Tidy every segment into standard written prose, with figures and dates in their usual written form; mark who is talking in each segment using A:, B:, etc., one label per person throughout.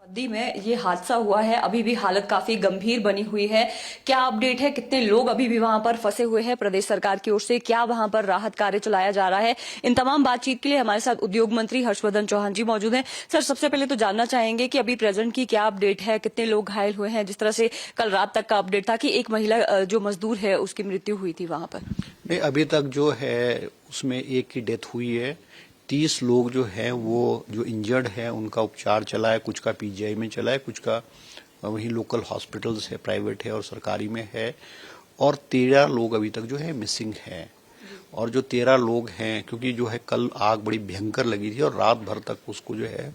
A: दी में ये हादसा हुआ है, अभी भी हालत काफी गंभीर बनी हुई है। क्या अपडेट है, कितने लोग अभी भी वहां पर फंसे हुए हैं? प्रदेश सरकार की ओर से क्या वहां पर राहत कार्य चलाया जा रहा है? इन तमाम बातचीत के लिए हमारे साथ उद्योग मंत्री हर्षवर्धन चौहान जी मौजूद हैं। सर, सबसे पहले तो जानना चाहेंगे कि अभी प्रेजेंट की क्या अपडेट है, कितने लोग घायल हुए हैं? जिस तरह से कल रात तक का अपडेट था कि एक महिला जो मजदूर है उसकी मृत्यु हुई थी वहां पर।
B: नहीं, अभी तक जो है उसमें एक की डेथ हुई है। 30 लोग जो है वो जो इंजर्ड है उनका उपचार चला है, कुछ का पीजीआई में चला है, कुछ का वहीं लोकल हॉस्पिटल्स है, प्राइवेट है और सरकारी में है। और 13 लोग अभी तक जो है मिसिंग है। और जो 13 लोग हैं, क्योंकि जो है कल आग बड़ी भयंकर लगी थी और रात भर तक उसको जो है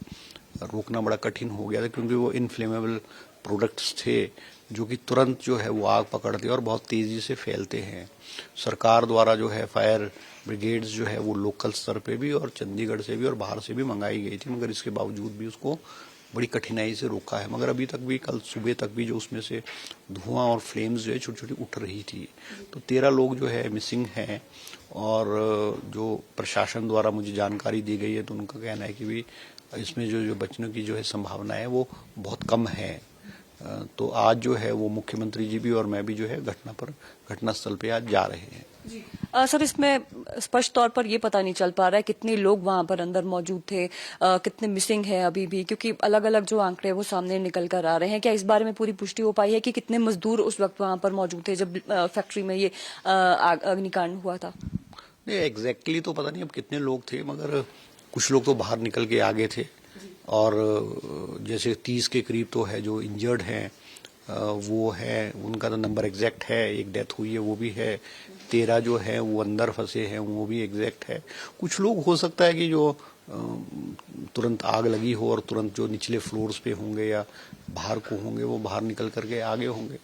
B: रोकना बड़ा कठिन हो गया था, क्योंकि वो इनफ्लेमेबल प्रोडक्ट्स थे जो कि तुरंत जो है वो आग पकड़ते और बहुत तेजी से फैलते हैं। सरकार द्वारा जो है फायर ब्रिगेड्स जो है वो लोकल स्तर पे भी और चंडीगढ़ से भी और बाहर से भी मंगाई गई थी, मगर इसके बावजूद भी उसको बड़ी कठिनाई से रोका है। मगर अभी तक भी, कल सुबह तक भी जो उसमें से धुआं और फ्लेम्स जो है छोटी छोटी उठ रही थी। तो 13 लोग जो है मिसिंग हैं। और जो प्रशासन द्वारा मुझे जानकारी दी गई है तो उनका कहना है कि भी इसमें जो बचने की जो है संभावना है वो बहुत कम है। तो आज जो है वो मुख्यमंत्री जी भी और मैं भी जो है घटनास्थल पे आज जा रहे हैं।
A: जी। सर, इसमें स्पष्ट तौर पर ये पता नहीं चल पा रहा है कितने लोग वहां पर अंदर मौजूद थे, कितने मिसिंग है अभी भी, क्योंकि अलग अलग जो आंकड़े वो सामने निकल कर आ रहे हैं। क्या इस बारे में पूरी पुष्टि हो पाई है कि कितने मजदूर उस वक्त वहां पर मौजूद थे जब फैक्ट्री में ये अग्निकांड हुआ था?
B: नहीं, एग्जैक्टली तो पता नहीं अब कितने लोग थे, मगर कुछ लोग तो बाहर निकल के आगे थे। और जैसे 30 के करीब तो है जो इंजर्ड हैं, वो है, उनका तो नंबर एग्जैक्ट है। एक डेथ हुई है वो भी है। 13 जो है वो अंदर फंसे हैं वो भी एग्जैक्ट है। कुछ लोग हो सकता है कि जो तुरंत आग लगी हो और तुरंत जो निचले फ्लोर्स पे होंगे या बाहर को होंगे वो बाहर निकल करके आगे होंगे।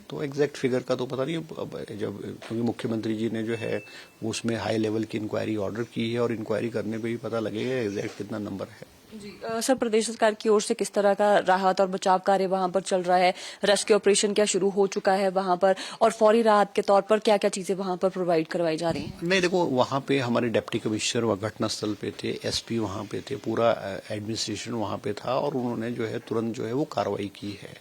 B: तो एग्जैक्ट फिगर का तो पता नहीं। अब जब, क्योंकि मुख्यमंत्री जी ने जो है वो उसमें हाई लेवल की इंक्वायरी ऑर्डर की है और इंक्वायरी करने पे ही पता लगेगा एग्जैक्ट कितना नंबर है।
A: जी। सर, प्रदेश सरकार की ओर से किस तरह का राहत और बचाव कार्य वहां पर चल रहा है? रेस्क्यू ऑपरेशन क्या शुरू हो चुका है वहां पर? और फौरी राहत के तौर पर क्या क्या चीजें वहां पर प्रोवाइड करवाई जा रही हैं?
B: नहीं, देखो, वहाँ पे हमारे डिप्टी कमिश्नर वह घटनास्थल पे थे, एसपी वहाँ पे थे, पूरा एडमिनिस्ट्रेशन वहाँ पे था और उन्होंने जो है तुरंत जो है वो कार्रवाई की है।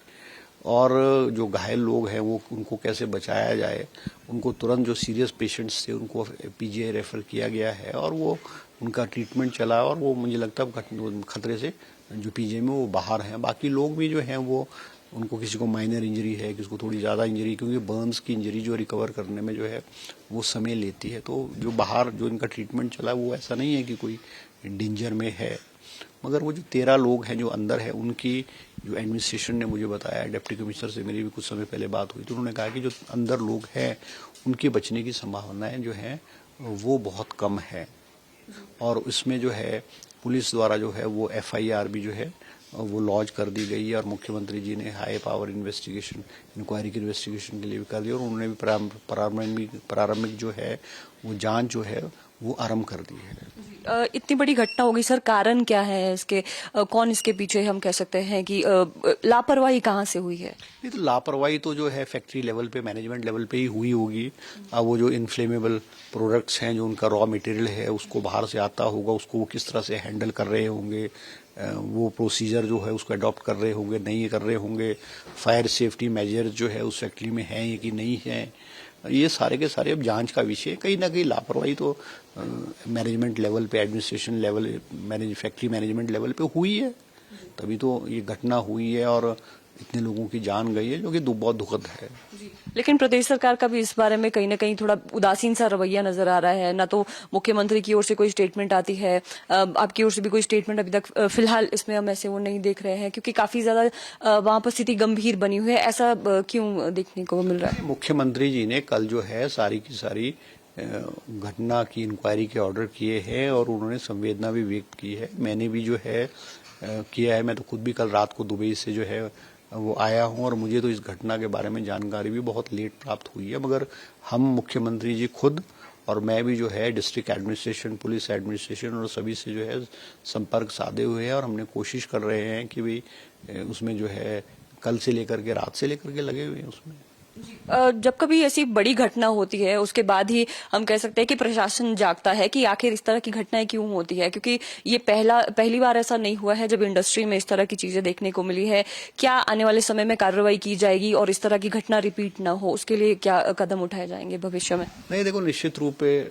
B: और जो घायल लोग हैं वो उनको कैसे बचाया जाए, उनको तुरंत जो सीरियस पेशेंट्स थे उनको पीजीआई रेफर किया गया है और वो उनका ट्रीटमेंट चला और वो मुझे लगता है खतरे से जो पीजीआई में वो बाहर हैं। बाकी लोग भी जो हैं वो, उनको किसी को माइनर इंजरी है, किसी को थोड़ी ज़्यादा इंजरी, क्योंकि बर्न्स की इंजरी जो रिकवर करने में जो है वो समय लेती है। तो जो बाहर जो इनका ट्रीटमेंट चला वो ऐसा नहीं है कि कोई डेंजर में है। मगर वो जो 13 लोग हैं जो अंदर है, उनकी जो एडमिनिस्ट्रेशन ने मुझे बताया, डिप्टी कमिश्नर से मेरी भी कुछ समय पहले बात हुई तो उन्होंने कहा कि जो अंदर लोग हैं उनके बचने की संभावनाएं जो हैं वो बहुत कम है। और इसमें जो है पुलिस द्वारा जो है वो एफआईआर भी जो है वो लॉन्च कर दी गई है और मुख्यमंत्री जी ने हाई पावर इन्वेस्टिगेशन, इंक्वायरी की इन्वेस्टिगेशन के लिए भी कर दी और उन्होंने भी प्रारंभिक जो है वो जांच जो है वो आरंभ कर दी है।
A: इतनी बड़ी घटना हो गई सर, कारण क्या है इसके? कौन इसके पीछे? हम कह सकते हैं कि लापरवाही कहाँ से हुई है?
B: नहीं, तो लापरवाही तो जो है फैक्ट्री लेवल पे, मैनेजमेंट लेवल पे ही हुई होगी। अब वो जो इनफ्लेमेबल प्रोडक्ट्स हैं, जो उनका रॉ मटेरियल है उसको बाहर से आता होगा, उसको वो किस तरह से हैंडल कर रहे होंगे, वो प्रोसीजर जो है उसको अडॉप्ट कर रहे होंगे, नहीं कर रहे होंगे, फायर सेफ्टी मेजर्स जो है उस फैक्ट्री में हैं या कि नहीं है, ये सारे के सारे अब जांच का विषय। कहीं ना कहीं लापरवाही तो मैनेजमेंट लेवल पे, administration level, factory management level पे हुई है, तभी तो ये घटना हुई है और इतने लोगों की जान गई है, जो कि बहुत दुखद है।
A: जी। लेकिन प्रदेश सरकार का भी इस बारे में कहीं ना कहीं थोड़ा उदासीन सा रवैया नजर आ रहा है। ना तो मुख्यमंत्री की ओर से कोई स्टेटमेंट आती है, आपकी ओर से भी कोई स्टेटमेंट अभी तक फिलहाल इसमें हम ऐसे वो नहीं देख रहे हैं, क्योंकि काफी ज्यादा वहां पर स्थिति गंभीर बनी हुई है। ऐसा क्यों देखने को मिल रहा है?
B: मुख्यमंत्री जी ने कल जो है सारी की सारी घटना की इंक्वायरी के ऑर्डर किए हैं और उन्होंने संवेदना भी व्यक्त की है। मैंने भी जो है किया है। मैं तो खुद भी कल रात को दुबई से जो है वो आया हूं और मुझे तो इस घटना के बारे में जानकारी भी बहुत लेट प्राप्त हुई है। मगर हम मुख्यमंत्री जी खुद और मैं भी जो है डिस्ट्रिक्ट एडमिनिस्ट्रेशन, पुलिस एडमिनिस्ट्रेशन और सभी से जो है संपर्क साधे हुए हैं और हमने कोशिश कर रहे हैं कि भाई उसमें जो है कल से लेकर के रात से लेकर के लगे हुए हैं उसमें।
A: जब कभी ऐसी बड़ी घटना होती है उसके बाद ही हम कह सकते हैं कि प्रशासन जागता है कि आखिर इस तरह की घटनाएं क्यों होती है, क्योंकि ये पहली बार ऐसा नहीं हुआ है जब इंडस्ट्री में इस तरह की चीजें देखने को मिली है। क्या आने वाले समय में कार्रवाई की जाएगी और इस तरह की घटना रिपीट ना हो उसके लिए क्या कदम उठाए जाएंगे भविष्य में?
B: नहीं, देखो, निश्चित रूप पे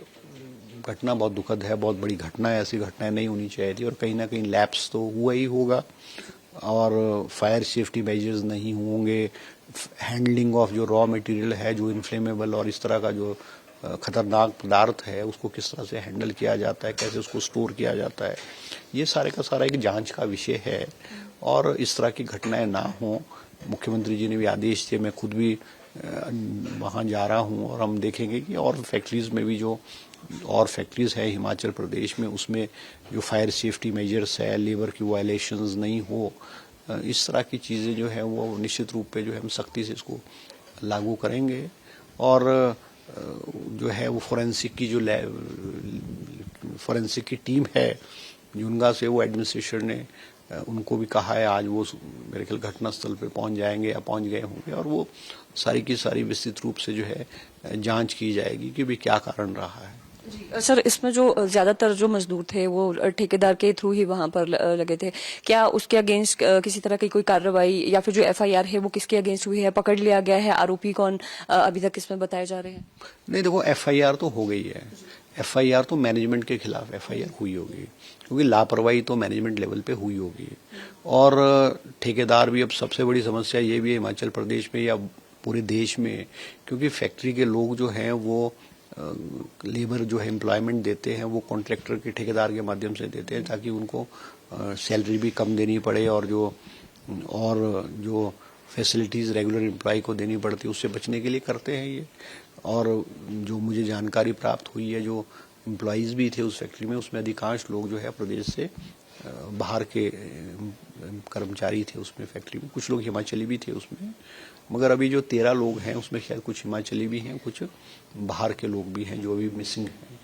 B: घटना बहुत दुखद है, बहुत बड़ी घटना है, ऐसी घटनाएं नहीं होनी चाहिए थी और कहीं ना कहीं लैप्स तो हुआ ही होगा और फायर सेफ्टी मेजर्स नहीं होंगे, हैंडलिंग ऑफ जो रॉ मटेरियल है, जो इन्फ्लेमेबल और इस तरह का जो खतरनाक पदार्थ है उसको किस तरह से हैंडल किया जाता है, कैसे उसको स्टोर किया जाता है, ये सारे का सारा एक जांच का विषय है और इस तरह की घटनाएं ना हो। मुख्यमंत्री जी ने भी आदेश दिए, मैं खुद भी वहाँ जा रहा हूँ और हम देखेंगे कि और फैक्ट्रीज में भी जो और फैक्ट्रीज है हिमाचल प्रदेश में उसमें जो फायर सेफ्टी मेजर्स है, लेबर की वायलेशंस नहीं हो, इस तरह की चीज़ें जो है वो निश्चित रूप पे जो है हम सख्ती से इसको लागू करेंगे और जो है वो फोरेंसिक की जो फोरेंसिक की टीम है जुनगा से, वो एडमिनिस्ट्रेशन ने उनको भी कहा है आज वो मेरे ख्याल घटनास्थल पे पहुंच जाएंगे या पहुंच गए होंगे और वो सारी की सारी विस्तृत रूप से जो है जांच की जाएगी कि भाई क्या कारण रहा है।
A: जी सर, इसमें जो ज्यादातर जो मजदूर थे वो ठेकेदार के थ्रू ही वहां पर लगे थे, क्या उसके अगेंस्ट किसी तरह की कोई कार्रवाई या फिर जो एफआईआर है वो किसके अगेंस्ट हुई है, पकड़ लिया गया है, आरोपी कौन अभी तक इसमें बताए जा रहे हैं?
B: नहीं, देखो, एफआईआर तो हो गई है, एफआईआर तो मैनेजमेंट के खिलाफ एफआईआर हुई होगी क्योंकि लापरवाही तो मैनेजमेंट लेवल पे हुई होगी और ठेकेदार भी, अब सबसे बड़ी समस्या ये भी है हिमाचल प्रदेश में या पूरे देश में, क्योंकि फैक्ट्री के लोग जो हैं वो लेबर जो है एम्प्लॉयमेंट देते हैं वो कॉन्ट्रैक्टर के, ठेकेदार के माध्यम से देते हैं ताकि उनको सैलरी भी कम देनी पड़े और जो फैसिलिटीज़ रेगुलर एम्प्लॉय को देनी पड़ती है उससे बचने के लिए करते हैं ये। और जो मुझे जानकारी प्राप्त हुई है, जो एम्प्लॉयज़ भी थे उस फैक्ट्री में उसमें अधिकांश लोग जो है प्रदेश से बाहर के कर्मचारी थे उसमें फैक्ट्री में, कुछ लोग हिमाचली भी थे उसमें, मगर अभी जो 13 लोग हैं उसमें शायद कुछ हिमाचली भी हैं, कुछ बाहर के लोग भी हैं जो अभी मिसिंग हैं।